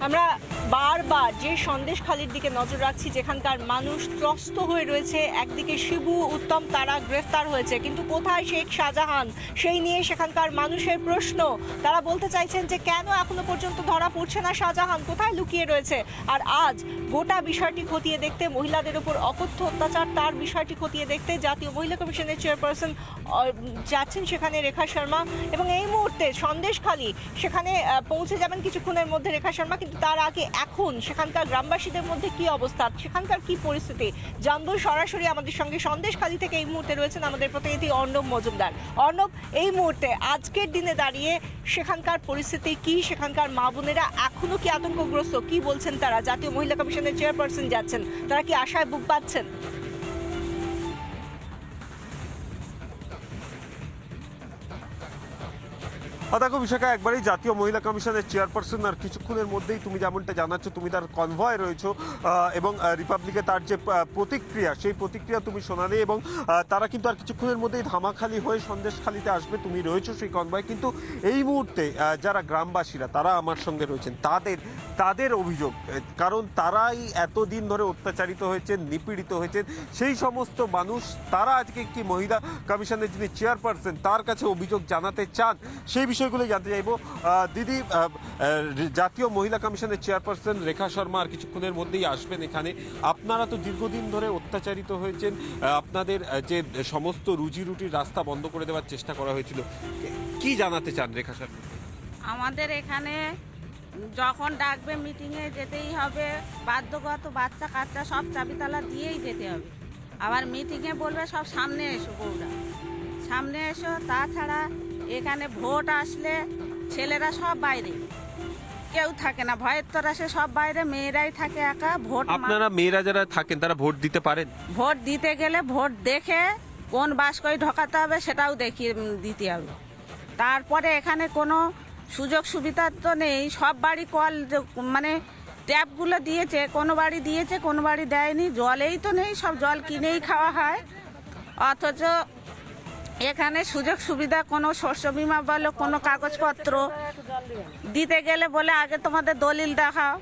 আমরা বারবার যে সন্দেশখালির দিকে নজর রাখছি, যেখানকার মানুষ ত্রস্ত হয়ে রয়েছে। একদিকে শিবু, উত্তম তারা গ্রেফতার হয়েছে, কিন্তু কোথায় শেখ শাহজাহান সেই নিয়ে সেখানকার মানুষের প্রশ্ন। তারা বলতে চাইছেন যে কেন এখনো পর্যন্ত ধরা পড়ছে না শাহজাহান, কোথায় লুকিয়ে রয়েছে। আর আজ গোটা বিষয়টি খতিয়ে দেখতে, মহিলাদের উপর অকথ্য অত্যাচার তার বিষয়টি খতিয়ে দেখতে জাতীয় মহিলা কমিশনের চেয়ারপারসন যাচ্ছেন সেখানে রেখা শর্মা, এবং এই মুহূর্তে সন্দেশখালি সেখানে পৌঁছে যাবেন কিছুক্ষণের মধ্যে রেখা শর্মা। কিন্তু তার আগে এখন সেখানকার গ্রামবাসীদের মধ্যে কি অবস্থা, সেখানকার কি পরিস্থিতি জানবো সরাসরি। আমাদের সঙ্গে সন্দেশখালি থেকে এই মুহূর্তে রয়েছেন আমাদের প্রতিনিধি অর্ণব মজুমদার। অর্ণব, এই মুহূর্তে আজকের দিনে দাঁড়িয়ে সেখানকার পরিস্থিতি কি, সেখানকার মা বোনেরা এখনো কি আতঙ্কগ্রস্ত, কি বলছেন তারা? জাতীয় মহিলা কমিশনের চেয়ারপারসন যাচ্ছেন, তারা কি আশায় বুক বাঁধছেন? দেখো বিশাখা, একবারই জাতীয় মহিলা কমিশনের চেয়ারপারসন আর কিছুক্ষণের মধ্যেই তুমি যেমনটা জানাচ্ছ, তুমি তার কনভয় রয়েছো এবং রিপাবলিকে তার যে প্রতিক্রিয়া, সেই প্রতিক্রিয়া তুমি শোনালে, এবং তারা কিন্তু আর কিছুক্ষণের মধ্যেই ধামাখালি হয়ে সন্দেশখালিতে আসবে। তুমি রয়েছো সেই কনভয়, কিন্তু এই মুহূর্তে যারা গ্রামবাসীরা তারা আমার সঙ্গে রয়েছেন, তাদের অভিযোগ, কারণ তারাই এতদিন ধরে অত্যাচারিত হয়েছেন, নিপীড়িত হয়েছেন, সেই সমস্ত মানুষ তারা আজকে একটি মহিলা কমিশনের যিনি চেয়ারপারসন তার কাছে অভিযোগ জানাতে চান। সেই বিষয়গুলো জানতে চাইবো। দিদি, জাতীয় মহিলা কমিশনের চেয়ারপারসন রেখা শর্মা আর কিছুক্ষণের মধ্যেই আসবেন এখানে। আপনারা তো দীর্ঘদিন ধরে অত্যাচারিত হয়েছেন, আপনাদের যে সমস্ত রুজি রুটির রাস্তা বন্ধ করে দেওয়ার চেষ্টা করা হয়েছিল, কি জানাতে চান রেখা শর্মা? আমাদের এখানে যখন ডাকবে মিটিংয়ে যেতেই হবে, বাধ্যগত বাচ্চা কাচ্চা সব চাবিতালা দিয়েই যেতে হবে। আবার মিটিংয়ে বলবে সব সামনে এসো, বউরা সামনে এসো। তাছাড়া এখানে ভোট আসলে ছেলেরা সব বাইরে, কেউ থাকে না, ভয়ের তরাসে সব বাইরে, মেয়েরাই থাকে একা। ভোট আপনারা মেয়েরা যারা থাকেন তারা ভোট দিতে পারেন? ভোট দিতে গেলে ভোট দেখে কোন বাস্কই ঢোকাতে হবে সেটাও দেখিয়ে দিতে হবে। তারপরে এখানে কোনো সুযোগ সুবিধা তো নেই, সব বাড়ি কল মানে ট্যাপগুলো দিয়েছে, কোনো বাড়ি দিয়েছে কোনো বাড়ি দেয়নি, জলেই তো নেই, সব জল কিনেই খাওয়া হয়। অথচ এখানে সুযোগ সুবিধা কোনো শস্য বিমা বলো, কোনো কাগজপত্র দিতে গেলে বলে আগে তোমাদের দলিল দেখাও।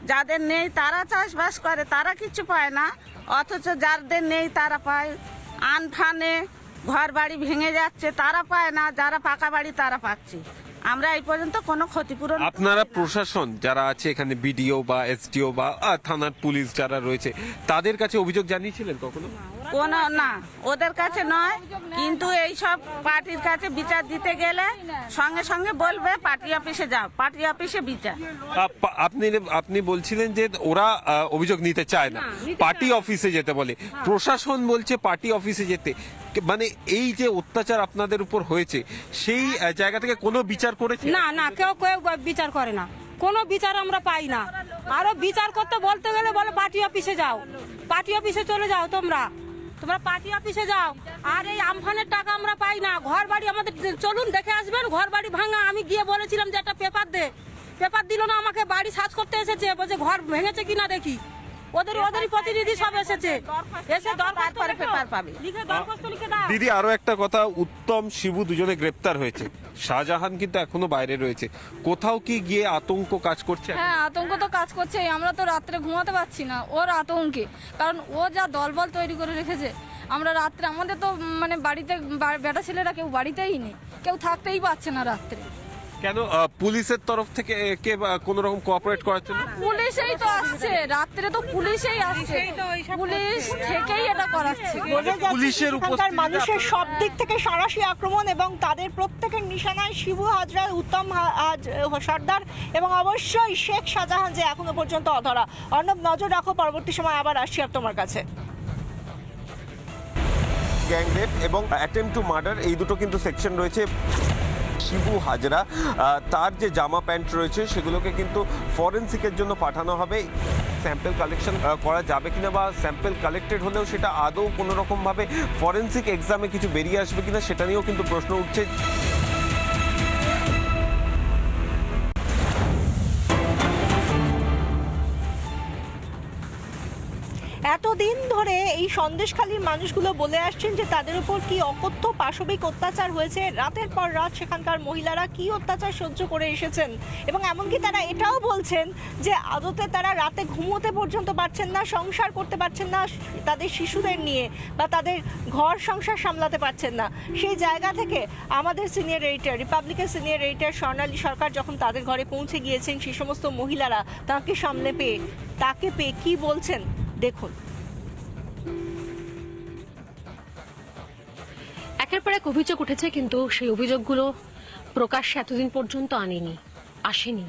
যাদের নেই তারা চাষবাস করে, তারা কিছু পায় না, অথচ যাদের নেই তারা পায়। আনফানে ঘর বাড়ি ভেঙে যাচ্ছে, তারা পায় না, যারা পাকা বাড়ি তারা পাচ্ছে। আমরা এই পর্যন্ত কোনো ক্ষতিপূরণ। আপনারা প্রশাসন যারা আছে এখানে, বিডিও বা এসডিও বা থানার পুলিশ যারা রয়েছে, তাদের কাছে অভিযোগ জানিয়েছিলেন কখনো? কোনো না, ওদের কাছে নয়, কিন্তু এই সব পার্টির কাছে বিচার দিতে গেলে সঙ্গে সঙ্গে বলবে পার্টি অফিসে যাও, পার্টি অফিসে বিচার। আপনি বলছিলেন যে ওরা অভিযোগ নিতে চায় না, পার্টি অফিসে যেতে বলে। প্রশাসন বলছে পার্টি অফিসে যেতে। মানে এই যে অত্যাচার আপনাদের উপর হয়েছে, সেই জায়গা থেকে কোনো বিচার করেছে? না না, কেউ বিচার করে না, কোনো বিচার আমরা পাই না। আরো বিচার করতে বলতে গেলে বলে পার্টি অফিসে যাও, পার্টি অফিসে চলে যাও, তোমরা পার্টি অফিসে যাও। আর এই আমফানের টাকা আমরা পাই না। ঘর বাড়ি আমাদের, চলুন দেখে আসবেন, ঘর বাড়ি ভাঙা। আমি গিয়ে বলেছিলাম যে একটা পেপার দে, পেপার দিল না আমাকে। বাড়ি সার্চ করতে এসেছে, বলছে ঘর ভেঙেছে কিনা দেখি। ওদেরই প্রতিনিধি সব এসেছে, এসে দরখাস্ত করে পেপার পাবে, লিখে দরখাস্ত লিখে দাও। দিদি, আরো একটা কথা, উত্তম শিবু দুজনে গ্রেপ্তার হয়েছে, শাহজাহান কিন্তু এখনো বাইরে রয়েছে। কোথাও কি গিয়ে আতঙ্ক কাজ করছে? হ্যাঁ, আতঙ্ক তো কাজ করছে। আমরা তো রাত্রে ঘুমাতে পারছি না ওর আতঙ্কে, কারণ ও যা দলবল তৈরি করে রেখেছে। আমরা রাত্রে, আমাদের তো মানে বাড়িতে বেটা ছেলেরা কেউ বাড়িতেই নেই, কেউ থাকতেই পারছে না রাত্রে। কেন পুলিশের তরফ থেকে কে কোন রকম কোঅপারেট করার জন্য? পুলিশই তো আসছে রাত্রে, তো পুলিশই আসছে, পুলিশ থেকেই এটা করাচ্ছে। পুলিশের উপস্থিতি, মানুষের সব দিক থেকে সরাসরি আক্রমণ, এবং তাদের প্রত্যেকের নিশানায় শিবু হাজরা, উত্তম সর্দার এবং অবশ্যই শেখ শাহজাহান, যে এখনো পর্যন্ত অধরা। অর্ণব, নজর রাখো, পরবর্তী সময় আবার আসছি আর তোমার কাছে। গ্যাং রেপ এবং অ্যাটেম্পট টু মার্ডার, এই দুটো কিন্তু সেকশন রয়েছে। শিবু হাজরা, তার যে জামা প্যান্ট রয়েছে সেগুলোকে কিন্তু ফরেন্সিকের জন্য পাঠানো হবে। স্যাম্পল কালেকশন করা যাবে কিনা, বা স্যাম্পল কালেক্টেড হলেও সেটা আদৌ কোনো রকমভাবে ফরেন্সিক এক্সামে কিছু বেরিয়ে আসবে কিনা, সেটা নিয়েও কিন্তু প্রশ্ন উঠছে। এতদিন ধরে এই সন্দেশখালীর মানুষগুলো বলে আসছেন যে তাদের উপর কি অকথ্য পাশবিক অত্যাচার হয়েছে, রাতের পর রাত সেখানকার মহিলারা কি অত্যাচার সহ্য করে এসেছেন, এবং এমনকি তারা এটাও বলছেন যে আদতে তারা রাতে ঘুমোতে পর্যন্ত পারছেন না, সংসার করতে পারছেন না তাদের শিশুদের নিয়ে, বা তাদের ঘর সংসার সামলাতে পারছেন না। সেই জায়গা থেকে আমাদের সিনিয়র এডিটর, রিপাবলিকের সিনিয়র এডিটর স্বর্ণালী সরকার যখন তাদের ঘরে পৌঁছে গিয়েছেন, সেই সমস্ত মহিলারা তাকে সামনে পেয়ে কি বলছেন দেখুন। একের পর এক অভিযোগ উঠেছে, কিন্তু সেই অভিযোগগুলো প্রকাশ্যে এতদিন পর্যন্ত আসেনি।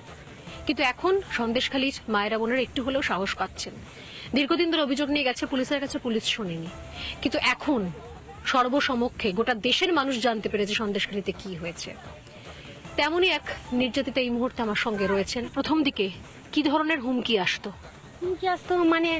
কিন্তু এখন সন্দেশখালীর মায়েরা বোনেরা একটু হলেও সাহস পাচ্ছেন। দীর্ঘদিন ধরে অভিযোগ নিয়ে গেছে পুলিশের কাছে, পুলিশ শোনেনি, কিন্তু এখন সর্বসমক্ষে গোটা দেশের মানুষ জানতে পেরেছে সন্দেশখালীতে কি হয়েছে। তেমনই এক নির্যাতিতা এই মুহূর্তে আমার সঙ্গে রয়েছেন। প্রথম দিকে কি ধরনের হুমকি আসতো? হুমকি আসতো মানে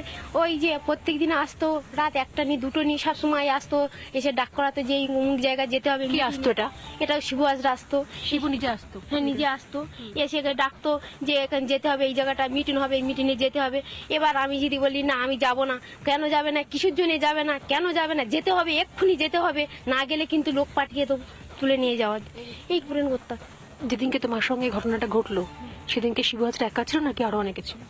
ওই যে প্রত্যেক দিন আসতো, রাত 1টা নি 2টো নি সব সময় আসতো, এসে ডাক করাতে যে অমুক জায়গায় যেতে হবে। কি আসতো এটা? এটা শিবু হাজরা আসতো। শিবু নিজে আসতো? হ্যাঁ, নিজে আসতো, এসে ডাকতো যে এখানে যেতে হবে, এই জায়গাটা মিটিং হবে, এই মিটিংয়ে যেতে হবে। এবার আমি যদি বলি না আমি যাব না, কেন যাবে না, কিসের জন্য যাবে না, কেন যাবে না, যেতে হবে, এক্ষুনি যেতে হবে, না গেলে কিন্তু লোক পাঠিয়ে দেবো তুলে নিয়ে যাওয়া, এই করে করতাম। যেদিনকে তোমার সঙ্গে ঘটনাটা ঘটলো সেদিনকে শিবু হাজরা একা ছিল নাকি আরো অনেকে ছিল?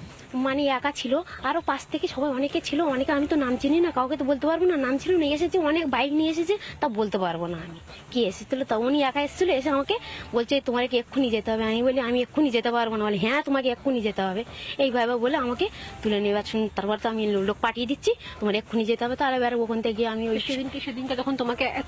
মানে একা ছিল, আরো পাশ থেকে সবাই অনেকে ছিল, অনেকে আমি তো নাম চিনি না, কাউকে তো বলতে পারবো না, নাম ছিল নিয়ে এসেছে, অনেক বাইক নিয়ে এসেছে, তা বলতে পারবো না আমি কি এসেছিল। তা উনি একা এসেছিল, এসে আমাকে বলছে তোমার কি এক্ষুনি যেতে হবে। আমি বলি আমি এক্ষুনি যেতে পারবো না। বলে হ্যাঁ তোমাকে এক্ষুনি যেতে হবে, এইভাবে বলে আমাকে তুলে নেবার। তারপর তো আমি লোক পাঠিয়ে দিচ্ছি, তোমার এক্ষুনি যেতে হবে। তাহলে এবার ওখান থেকে গিয়ে আমি ওই সেদিনকে যখন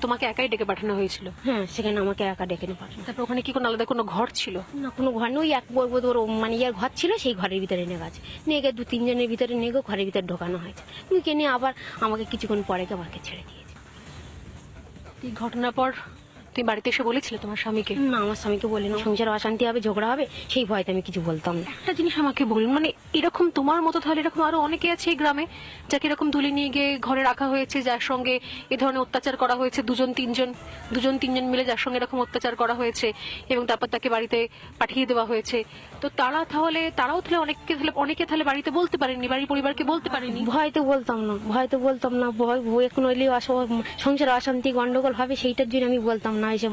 তোমাকে একাই ডেকে পাঠানো হয়েছিল? হ্যাঁ, সেখানে আমাকে একা ডেকে নিয়ে পাঠানো। তারপর ওখানে কি কোনো আলাদা কোনো ঘর ছিল? না, কোনো ঘর নেই, ওই এক বলবো তোর মানে ইয়ার ঘর ছিল, সেই ঘরের ভিতরে নিয়ে গেছে, নিয়ে গিয়ে 2-3 জনের ভিতরে নিয়ে গিয়ে ঘরের ভিতরে ঢোকানো হয়েছে। নিয়ে নিয়ে আবার আমাকে কিছুক্ষণ পরে আমাকে ছেড়ে দিয়েছে। এই ঘটনার পর তুমি বাড়িতে এসে বলেছিলে তোমার স্বামীকে? না, আমার স্বামীকে বলি না, সংসারে অশান্তি হবে, ঝগড়া হবে, সেই ভয়তে আমি কিছু বলতাম না। একটা জিনিস আমাকে বলুন, মানে এরকম তোমার মতো তাহলে এরকম আরো অনেকে আছে এই গ্রামে যাকে এরকম তুলে নিয়ে গিয়ে ঘরে রাখা হয়েছে, যার সঙ্গে এ ধরনের অত্যাচার করা হয়েছে, দুজন তিনজন মিলে যার সঙ্গে এরকম অত্যাচার করা হয়েছে এবং তারপর তাকে বাড়িতে পাঠিয়ে দেওয়া হয়েছে। তো তারাও তাহলে অনেকে তাহলে বাড়িতে বলতে পারেনি, বাড়ির পরিবারকে বলতে পারেনি? ভয়তে বলতাম না, ভয় এখন হইলে সংসারে অশান্তি গন্ডগোল হবে, সেইটার জন্য আমি বলতাম না। এসে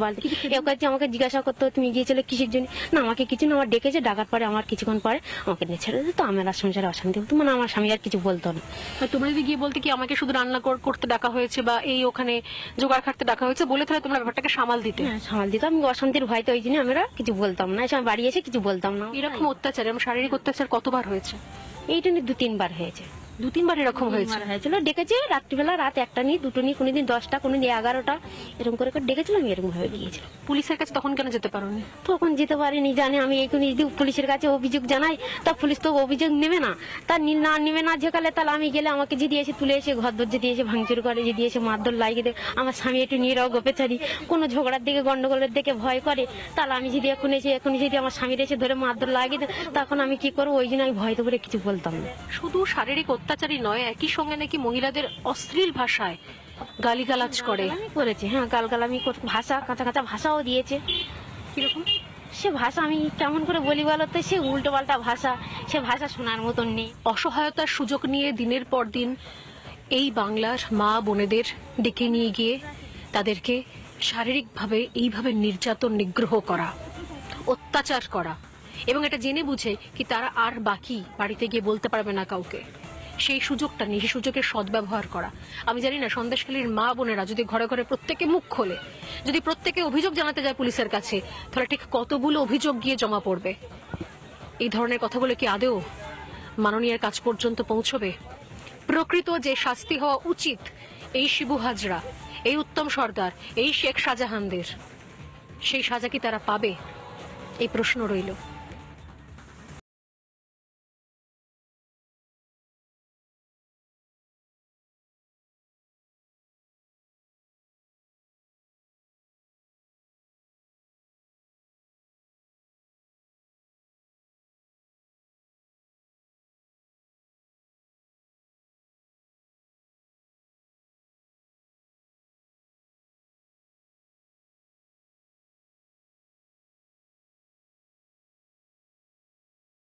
বলতে আমাকে জিজ্ঞাসা করতো তুমি গিয়েছিলে কিসের জন্য, না আমাকে কিছু না, আমার ডেকেছে, ডাকার পরে আমার কিছুক্ষণ পরে আমাকে নিয়ে ছেড়ে দিত, আমার আর সংসারে অশান্তি হতো, মানে আমার স্বামী আর কিছু বলতো না। তোমরা যদি গিয়ে বলতে কি আমাকে শুধু রান্না করতে ডাকা হয়েছে বা এই ওখানে জোগাড় খাটতে ডাকা হয়েছে বলে, তাহলে তোমরা ব্যাপারটাকে সামাল দিতে? হ্যাঁ, সামাল দিত। আমি অশান্তির ভয়তে ওই জন্য আমরা কিছু বলতাম না, এসে আমি বাড়ি এসে কিছু বলতাম না। এরকম অত্যাচার এবং শারীরিক অত্যাচার কতবার হয়েছে? এইটা নিয়ে 2-3 বার হয়েছে। 2-3 বার এরকম হয়েছে? হয়েছিল, ডেকেছে রাত্রিবেলা, রাত 1টা নি 2টো নি, কোনোদিন 10টা, কোনোদিন 11টা, এরকম করে ডেকেছিল, আমি এরকম ভাবে গিয়েছিলাম। পুলিশের কাছে তখন কেন যেতে পারোনি? তখন যেতে পারিনি, জানি আমি এইখানে যদি পুলিশের কাছে অভিযোগ জানাই তা পুলিশ তো অভিযোগ নেবে না, না নেবে না যেকালে, তাহলে আমি গেলে আমাকে যদি এসে তুলে এসে ঘর দরজা দিয়ে এসে ভাঙচুর করে, যদি এসে মারধর লাগিয়ে দেয়, আমার স্বামী একটু নিরাও গোপে ছাড়ি, কোনো ঝগড়ার দিকে গন্ডগোলের দিকে ভয় করে, তাহলে আমি যদি এখন যদি আমার স্বামীর এসে ধরে মারধর লাগিয়ে দেয়, তখন আমি কি করবো, ওই জন্য আমি ভয়তে করে কিছু বলতাম না। শুধু শারীরিক অত্যাচারই নয়, একই সঙ্গে নাকি মহিলাদের অশ্লীল ভাষায় গালিগালাজ করে। করেছে, হ্যাঁ, গালগালামি ভাষা, কাঁচা কাঁচা ভাষাও দিয়েছে। কিরকম সে ভাষা আমি কেমন করে বলি বলতো, সে উল্টো পাল্টা ভাষা, সে ভাষা শোনার মতন নেই। অসহায়তার সুযোগ নিয়ে দিনের পর দিন এই বাংলার মা বোনেদের ডেকে নিয়ে গিয়ে তাদেরকে শারীরিকভাবে এইভাবে নির্যাতন, নিগ্রহ করা, অত্যাচার করা, এবং এটা জেনে বুঝে কি তারা আর বাকি বাড়িতে গিয়ে বলতে পারবে না কাউকে, সেই সুযোগটা নিয়ে সেই সুযোগের সদ্ব্যবহার করা। আমি জানি না সন্দেশখালীর মা বোনেরা যদি ঘরে ঘরে প্রত্যেকে মুখ খোলে, যদি প্রত্যেকে অভিযোগ জানাতে যায় পুলিশের কাছে, তাহলে ঠিক কতগুলো অভিযোগ গিয়ে জমা পড়বে। এই ধরনের কথাগুলো কি আদৌ মাননীয়ের কাছ পর্যন্ত পৌঁছবে? প্রকৃত যে শাস্তি হওয়া উচিত এই শিবু হাজরা, এই উত্তম সর্দার, এই শেখ শাহজাহানদের, সেই সাজা কি তারা পাবে? এই প্রশ্ন রইল।